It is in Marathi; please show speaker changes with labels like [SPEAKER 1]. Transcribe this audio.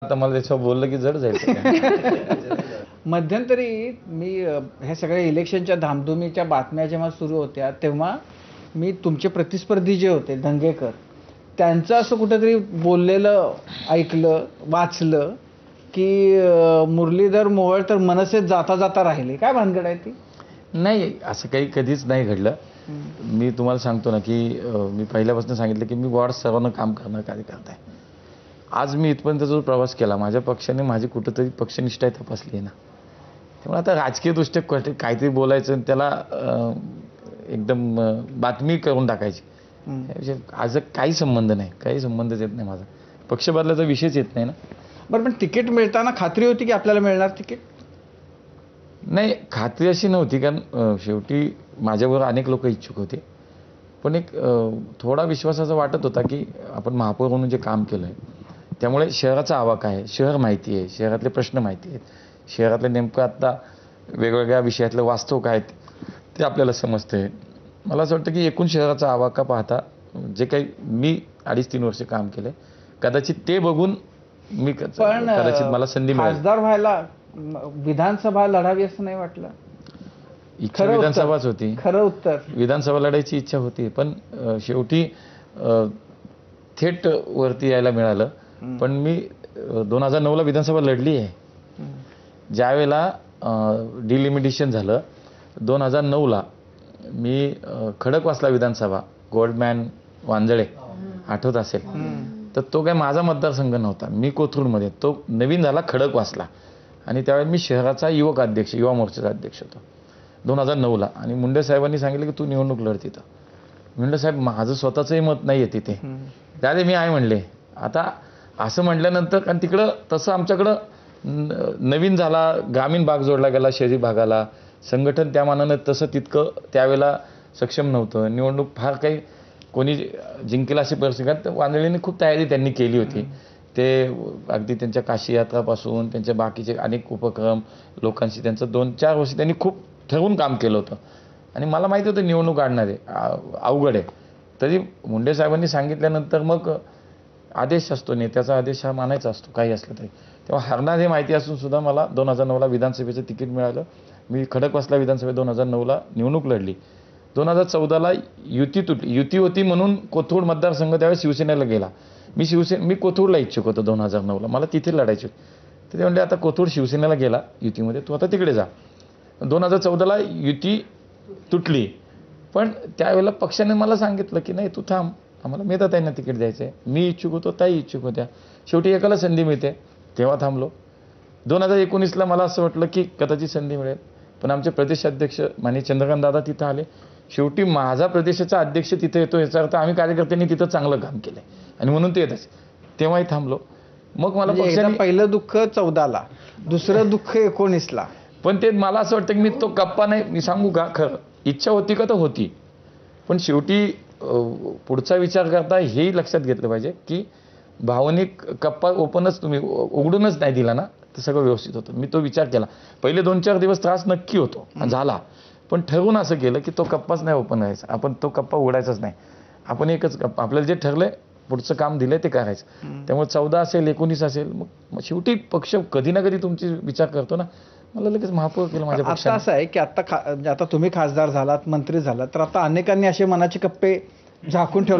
[SPEAKER 1] आता मला त्याच्यावर बोललं की जड जाईल.
[SPEAKER 2] मध्यंतरी मी ह्या सगळ्या इलेक्शनच्या धामधुमीच्या बातम्या जेव्हा सुरू होत्या तेव्हा मी तुमचे प्रतिस्पर्धी जे होते दंगेकर त्यांचं असं कुठेतरी बोललेलं ऐकलं वाचलं की मुरलीधर मोहोळ तर मनसेत जाता जाता राहिले. काय भानगड आहे ती?
[SPEAKER 1] नाही, असं काही कधीच नाही घडलं. मी तुम्हाला सांगतो ना की मी पहिल्यापासून सांगितलं की मी वॉर्ड सर्वांना काम करणार कार्यकर्ता आहे. आज मी इथपर्यंत जो प्रवास केला माझ्या पक्षाने माझी कुठंतरी पक्षनिष्ठा तपासली आहे ना. त्यामुळे आता राजकीयदृष्ट्या काहीतरी बोलायचं आणि त्याला एकदम बातमी करून टाकायची आज काही संबंध नाही, काही संबंधच येत नाही माझा. पक्ष बदलाचा विषयच येत नाही ना.
[SPEAKER 2] बरं, पण तिकीट मिळताना खात्री होती की आपल्याला मिळणार तिकीट?
[SPEAKER 1] नाही, खात्री अशी नव्हती, कारण शेवटी माझ्याबरोबर अनेक लोक इच्छुक होते. पण एक थोडा विश्वासाचा वाटत होता की आपण महापौर म्हणून जे काम केलं आहे त्यामुळे शहराचा आवाका आहे, शहर माहिती आहे, शहरातले प्रश्न माहिती आहेत, शहरातले नेमकं आत्ता वेगवेगळ्या विषयातलं वास्तव काय ते आपल्याला समजते. मला असं वाटतं की एकूण शहराचा आवाका पाहता जे काही मी 2.5-3 वर्ष काम केले कदाचित ते बघून मी कदाचित मला संधी मिळेल.
[SPEAKER 2] खासदार व्हायला विधानसभा लढावी असं नाही वाटलं?
[SPEAKER 1] इच्छा विधानसभाच होती.
[SPEAKER 2] खरं उत्तर
[SPEAKER 1] विधानसभा लढायची इच्छा होती, पण शेवटी थेट वरती यायला मिळालं. पण मी 2009ला विधानसभा लढली आहे. ज्यावेळेला डिलिमिटेशन झालं 2009ला मी खडकवासला विधानसभा गोल्डमॅन वांजळे आठवत असेल तर तो काय माझा मतदारसंघ नव्हता. मी कोथरूडमध्ये, तो नवीन झाला खडकवासला आणि त्यावेळेस मी शहराचा युवक अध्यक्ष, युवा मोर्चाचा अध्यक्ष होतो 2009ला. आणि मुंडे साहेबांनी सांगितलं की तू निवडणूक लढ तिथं. मुंडे साहेब माझं स्वतःचंही मत नाही आहे तिथे, त्याने मी आहे म्हणले. आता असं म्हटल्यानंतर, कारण तिकडं तसं आमच्याकडं नवीन झाला, ग्रामीण भाग जोडला गेला शहरी भागाला, संघटन त्या मानानं तसं तितकं त्यावेळेला सक्षम नव्हतं. निवडणूक फार काही कोणी जिंकेल अशी परिस्थिती वांजळींनी खूप तयारी त्यांनी केली होती. ते अगदी त्यांच्या काशी यात्रापासून त्यांच्या बाकीचे अनेक उपक्रम लोकांशी त्यांचं 2-4 वर्ष त्यांनी खूप ठरवून काम केलं होतं. आणि मला माहिती होतं निवडणूक आणणारे अवघड आहे. तरी मुंडे साहेबांनी सांगितल्यानंतर मग आदेश असतो, नेत्याचा आदेश हा मानायचा असतो काही असलं तरी. तेव्हा हरणार हे माहिती असून सुद्धा मला 2009ला विधानसभेचं तिकीट मिळालं. मी खडकवासला विधानसभेत 2009ला निवडणूक लढली. 2014ला युती तुटली. युती होती म्हणून कोथरूड मतदारसंघ त्यावेळेस शिवसेनेला गेला. मी कोथरूडला इच्छुक होतो 2009ला, मला तिथे लढायचे. तर ते म्हणले आता कोथरूड शिवसेनेला गेला युतीमध्ये, तू आता तिकडे जा. 2014ला युती तुटली, पण त्यावेळेला पक्षाने मला सांगितलं की नाही तू थांब, आम्हाला मेधाताईंना तिकीट द्यायचं आहे. मी इच्छुक होतो, ताई इच्छुक होत्या. शेवटी एकाला संधी मिळते, तेव्हा थांबलो. 2019ला मला असं वाटलं की कदाचित संधी मिळेल, पण आमचे प्रदेशाध्यक्ष माननीय चंद्रकांत दादा तिथं आले. शेवटी माझा प्रदेशाचा अध्यक्ष तिथे येतो याचा अर्थ आम्ही कार्यकर्त्यांनी तिथं चांगलं काम केलंय आणि म्हणून ते येतच. तेव्हाही थांबलो. मग मला पक्षाने
[SPEAKER 2] पहिलं दुःख 14ला, दुसरं दुःख 19ला.
[SPEAKER 1] पण ते मला असं वाटतं की मी तो कप्पा नाही, मी सांगू का खरं इच्छा होती का तर होती, पण शेवटी पुढचा विचार करता हेही लक्षात घेतलं पाहिजे की भावनिक कप्पा ओपनच तुम्ही उघडूनच नाही दिला ना तर सगळं व्यवस्थित होतं. मी तो विचार केला. पहिले 2-4 दिवस त्रास नक्की होतो झाला, पण ठरवून असं केलं की तो कप्पाच नाही ओपन व्हायचा, आपण तो कप्पा उघडायचाच नाही. आपण एकच कप्पा, आपल्याला जे ठरलंय पुढचं काम दिलंय ते करायचं. त्यामुळे 14 असेल 19 असेल, मग शेवटी पक्ष कधी ना कधी तुमची विचार करतो ना. मला लगेच महापौर केलं माझ्या पक्षाने.
[SPEAKER 2] असं आहे की आता तुम्ही खासदार झालात, मंत्री झालात, तर आता अनेकांनी असे मनाचे कप्पे झाकून ठेवले.